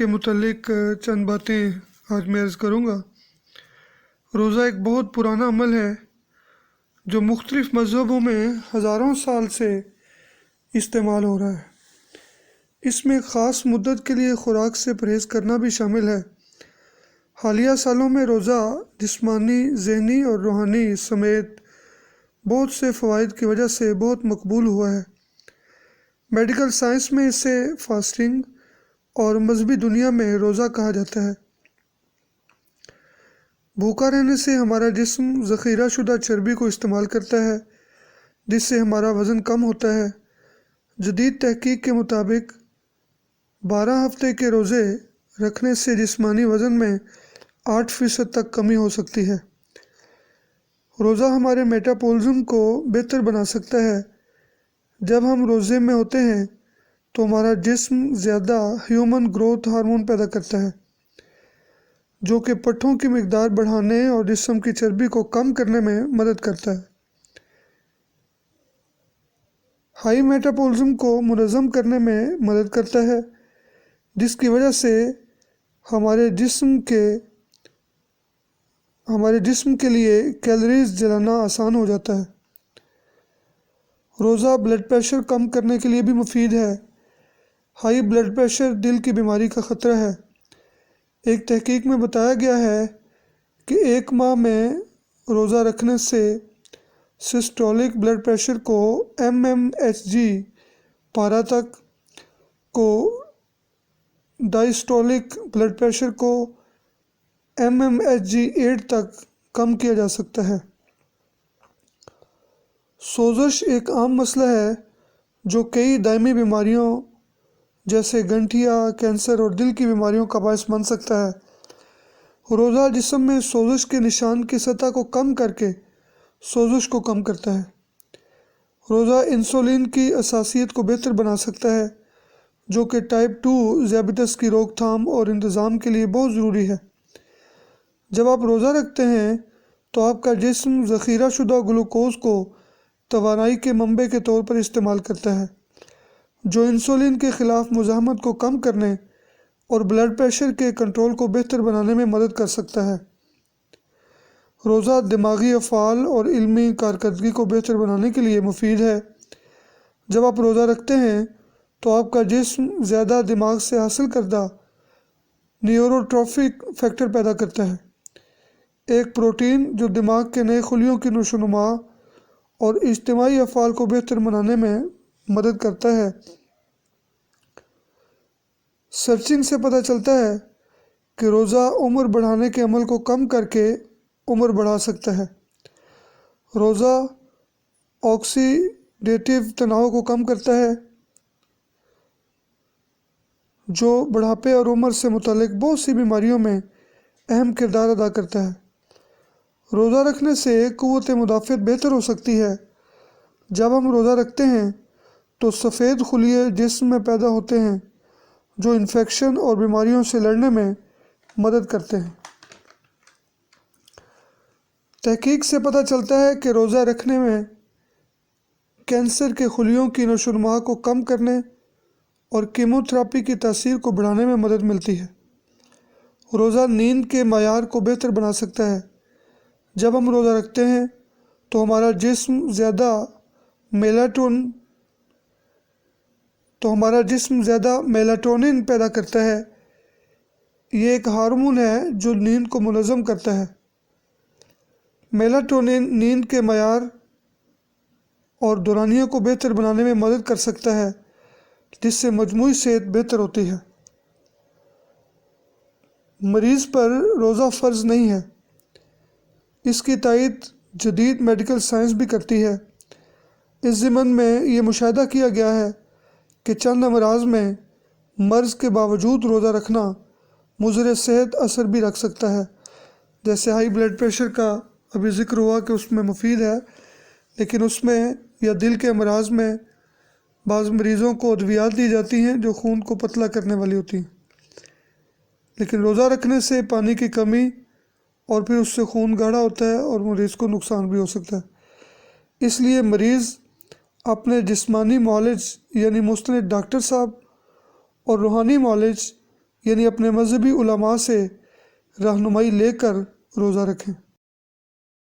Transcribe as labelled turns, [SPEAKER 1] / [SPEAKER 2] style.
[SPEAKER 1] کے متعلق چند باتیں آج میں عرض کروں گا۔ روزہ ایک بہت پرانا عمل ہے جو مختلف مذہبوں میں ہزاروں سال سے استعمال ہو رہا ہے۔ اس میں خاص مدت کے لیے خوراک سے پرہیز کرنا بھی شامل ہے۔ حالیہ سالوں میں روزہ جسمانی، ذہنی اور روحانی سمیت بہت سے فوائد کی وجہ سے بہت مقبول ہوا ہے۔ میڈیکل سائنس میں اسے فاسٹنگ اور مذہبی دنیا میں روزہ کہا جاتا ہے۔ بھوکا رہنے سے ہمارا جسم ذخیرہ شدہ چربی کو استعمال کرتا ہے، جس سے ہمارا وزن کم ہوتا ہے۔ جدید تحقیق کے مطابق 12 ہفتے کے روزے رکھنے سے جسمانی وزن میں 8% تک کمی ہو سکتی ہے۔ روزہ ہمارے میٹابولزم کو بہتر بنا سکتا ہے۔ جب ہم روزے میں ہوتے ہیں تو ہمارا جسم زیادہ ہیومن گروتھ ہارمون پیدا کرتا ہے، جو کہ پٹھوں کی مقدار بڑھانے اور جسم کی چربی کو کم کرنے میں مدد کرتا ہے۔ ہائی میٹابولزم کو منظم کرنے میں مدد کرتا ہے، جس کی وجہ سے ہمارے جسم کے لیے کیلوریز جلانا آسان ہو جاتا ہے۔ روزہ بلڈ پریشر کم کرنے کے لیے بھی مفید ہے۔ ہائی بلڈ پریشر دل کی بیماری کا خطرہ ہے۔ ایک تحقیق میں بتایا گیا ہے کہ 1 ماہ میں روزہ رکھنے سے سسٹولک بلڈ پریشر کو mmHg 12 تک کو، ڈائسٹولک بلڈ پریشر کو mmHg 8 تک کم کیا جا سکتا ہے۔ سوزش ایک عام مسئلہ ہے جو کئی دائمی بیماریوں جیسے گنٹھیا، کینسر اور دل کی بیماریوں کا باعث بن سکتا ہے۔ روزہ جسم میں سوزش کے نشان کی سطح کو کم کر کے سوزش کو کم کرتا ہے۔ روزہ انسولین کی حساسیت کو بہتر بنا سکتا ہے، جو کہ ٹائپ 2 ذیابیطس کی روک تھام اور انتظام کے لیے بہت ضروری ہے۔ جب آپ روزہ رکھتے ہیں تو آپ کا جسم ذخیرہ شدہ گلوکوز کو توانائی کے منبع کے طور پر استعمال کرتا ہے، جو انسولین کے خلاف مزاحمت کو کم کرنے اور بلڈ پریشر کے کنٹرول کو بہتر بنانے میں مدد کر سکتا ہے۔ روزہ دماغی افعال اور علمی کارکردگی کو بہتر بنانے کے لیے مفید ہے۔ جب آپ روزہ رکھتے ہیں تو آپ کا جسم زیادہ دماغ سے حاصل کردہ نیوروٹرافک فیکٹر پیدا کرتا ہے، ایک پروٹین جو دماغ کے نئے خلیوں کی نشوونما اور اجتماعی افعال کو بہتر بنانے میں مدد کرتا ہے۔ سرچنگ سے پتہ چلتا ہے کہ روزہ عمر بڑھانے کے عمل کو کم کر کے عمر بڑھا سکتا ہے۔ روزہ آکسیڈیٹیو تناؤ کو کم کرتا ہے، جو بڑھاپے اور عمر سے متعلق بہت سی بیماریوں میں اہم کردار ادا کرتا ہے۔ روزہ رکھنے سے قوت مدافعت بہتر ہو سکتی ہے۔ جب ہم روزہ رکھتے ہیں تو سفید خلیے جسم میں پیدا ہوتے ہیں جو انفیکشن اور بیماریوں سے لڑنے میں مدد کرتے ہیں۔ تحقیق سے پتہ چلتا ہے کہ روزہ رکھنے میں کینسر کے خلیوں کی نشوونما کو کم کرنے اور کیموتھراپی کی تاثیر کو بڑھانے میں مدد ملتی ہے۔ روزہ نیند کے معیار کو بہتر بنا سکتا ہے۔ جب ہم روزہ رکھتے ہیں تو ہمارا جسم زیادہ میلاٹونن پیدا کرتا ہے۔ یہ ایک ہارمون ہے جو نیند کو منظم کرتا ہے۔ میلاٹونن نیند کے معیار اور دورانیے کو بہتر بنانے میں مدد کر سکتا ہے، جس سے مجموعی صحت بہتر ہوتی ہے۔ مریض پر روزہ فرض نہیں ہے۔ اس کی تائید جدید میڈیکل سائنس بھی کرتی ہے۔ اس ضمن میں یہ مشاہدہ کیا گیا ہے کہ چند امراض میں مرض کے باوجود روزہ رکھنا مضر صحت اثر بھی رکھ سکتا ہے، جیسے ہائی بلڈ پریشر کا ابھی ذکر ہوا کہ اس میں مفید ہے، لیکن اس میں یا دل کے امراض میں بعض مریضوں کو ادویات دی جاتی ہیں جو خون کو پتلا کرنے والی ہوتی ہیں، لیکن روزہ رکھنے سے پانی کی کمی اور پھر اس سے خون گاڑھا ہوتا ہے اور مریض کو نقصان بھی ہو سکتا ہے۔ اس لیے مریض اپنے جسمانی معالج یعنی مستند ڈاکٹر صاحب اور روحانی معالج یعنی اپنے مذہبی علماء سے رہنمائی لے کر روزہ رکھیں۔